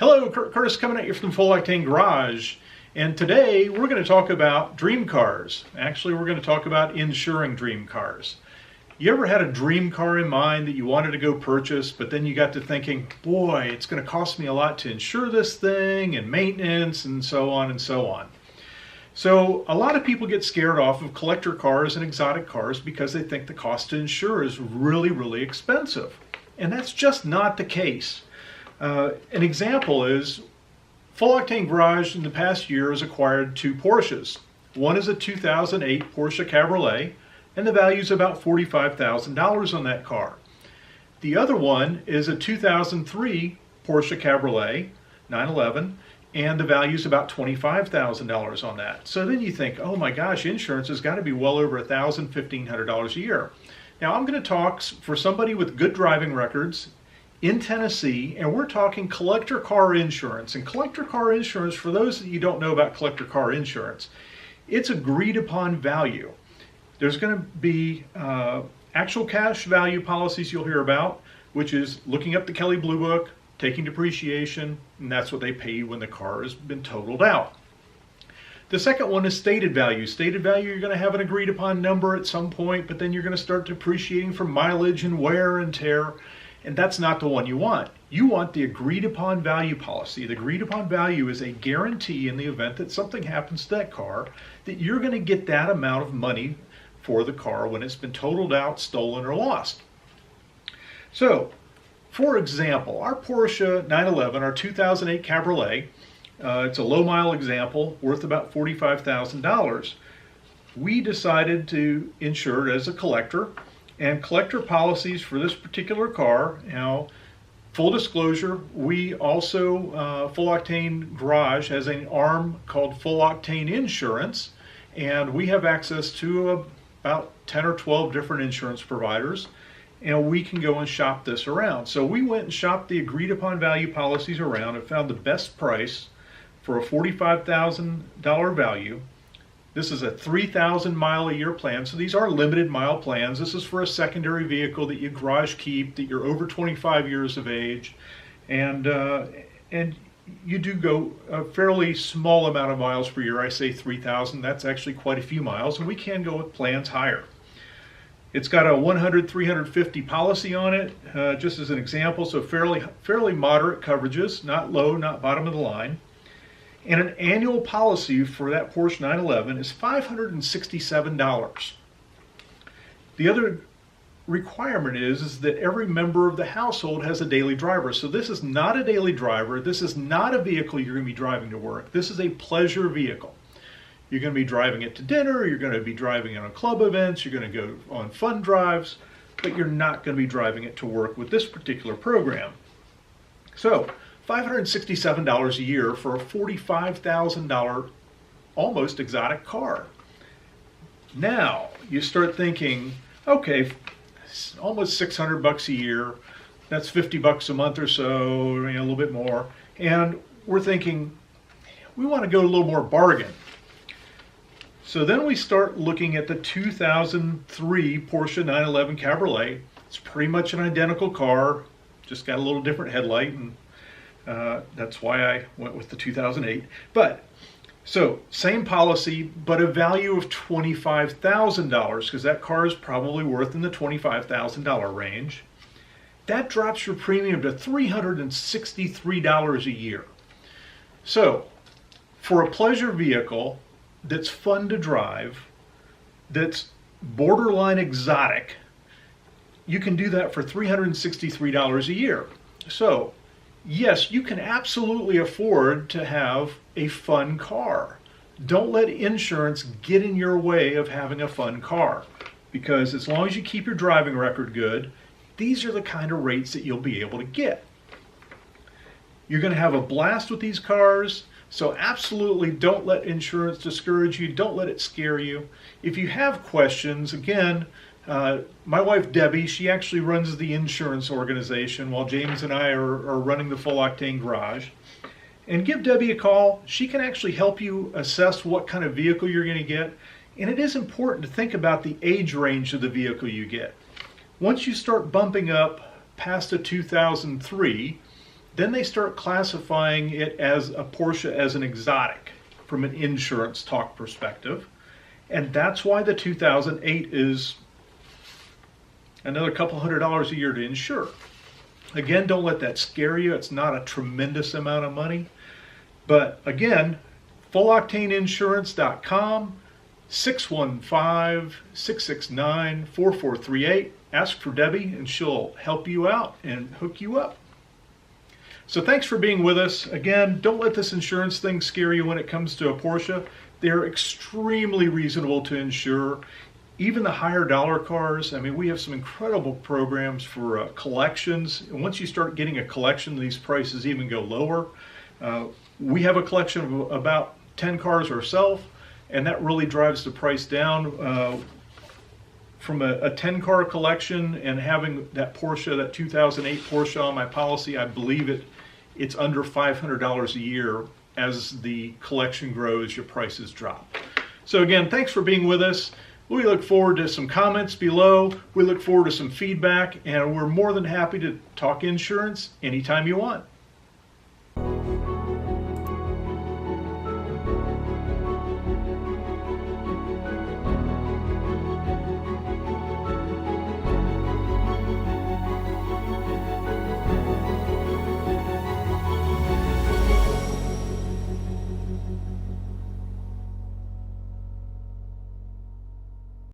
Hello, Curtis coming at you from Full Octane Garage, and today we're going to talk about dream cars. Actually, we're going to talk about insuring dream cars. You ever had a dream car in mind that you wanted to go purchase, but then you got to thinking, boy, it's going to cost me a lot to insure this thing and maintenance and so on and so on. So a lot of people get scared off of collector cars and exotic cars because they think the cost to insure is really, really expensive. And that's just not the case. An example is Full Octane Garage in the past year has acquired two Porsches. One is a 2008 Porsche Cabriolet, and the value is about $45,000 on that car. The other one is a 2003 Porsche Cabriolet 911, and the value is about $25,000 on that. So then you think, oh my gosh, insurance has got to be well over $1,000, $1,500 a year. Now I'm going to talk for somebody with good driving records in Tennessee, and we're talking collector car insurance. And collector car insurance, for those that you don't know about collector car insurance, it's agreed upon value. There's going to be actual cash value policies you'll hear about, which is looking up the Kelley Blue Book, taking depreciation, and that's what they pay you when the car has been totaled out. The second one is stated value. Stated value, you're going to have an agreed upon number at some point, but then you're going to start depreciating from mileage and wear and tear. And that's not the one you want. You want the agreed upon value policy. The agreed upon value is a guarantee in the event that something happens to that car that you're going to get that amount of money for the car when it's been totaled out, stolen, or lost. So, for example, our Porsche 911, our 2008 Cabriolet, it's a low mile example worth about $45,000. We decided to insure it as a collector. And collector policies for this particular car, now, full disclosure, we also, Full Octane Garage has an arm called Full Octane Insurance, and we have access to about 10 or 12 different insurance providers, and we can go and shop this around. So we went and shopped the agreed upon value policies around and found the best price for a $45,000 value. This is a 3,000 mile a year plan, so these are limited mile plans. This is for a secondary vehicle that you garage keep, that you're over 25 years of age, and you do go a fairly small amount of miles per year. I say 3,000, that's actually quite a few miles, and we can go with plans higher. It's got a 100, 350 policy on it, just as an example, so fairly moderate coverages, not low, not bottom of the line. And an annual policy for that Porsche 911 is $567. The other requirement is that every member of the household has a daily driver. So this is not a daily driver. This is not a vehicle you're going to be driving to work. This is a pleasure vehicle. You're going to be driving it to dinner. You're going to be driving it on club events. You're going to go on fun drives, but you're not going to be driving it to work with this particular program. So, $567 a year for a $45,000 almost exotic car. Now you start thinking, okay, almost $600 a year, that's $50 a month or so, a little bit more, and we're thinking we want to go a little more bargain. So then we start looking at the 2003 Porsche 911 Cabriolet. It's pretty much an identical car, just got a little different headlight, and that's why I went with the 2008. But, so, same policy, but a value of $25,000, because that car is probably worth in the $25,000 range. That drops your premium to $363 a year. So, for a pleasure vehicle that's fun to drive, that's borderline exotic, you can do that for $363 a year. So, yes, you can absolutely afford to have a fun car. Don't let insurance get in your way of having a fun car, because as long as you keep your driving record good, these are the kind of rates that you'll be able to get. You're going to have a blast with these cars, so absolutely don't let insurance discourage you. Don't let it scare you. If you have questions, again, my wife Debbie, she actually runs the insurance organization while James and I are running the Full Octane Garage. And give Debbie a call. She can actually help you assess what kind of vehicle you're going to get. And it is important to think about the age range of the vehicle you get. Once you start bumping up past a 2003, then they start classifying it as a Porsche as an exotic from an insurance talk perspective. And that's why the 2008 is another couple $100 a year to insure. Again, don't let that scare you. It's not a tremendous amount of money. But again, fulloctaneinsurance.com, 615-669-4438. Ask for Debbie and she'll help you out and hook you up. So thanks for being with us. Again, don't let this insurance thing scare you when it comes to a Porsche. They're extremely reasonable to insure. Even the higher dollar cars, I mean, we have some incredible programs for collections. And once you start getting a collection, these prices even go lower. We have a collection of about 10 cars ourselves, and that really drives the price down. From a 10-car collection and having that Porsche, that 2008 Porsche on my policy, I believe it's under $500 a year. As the collection grows, your prices drop. So again, thanks for being with us. We look forward to some comments below. We look forward to some feedback, and we're more than happy to talk insurance anytime you want.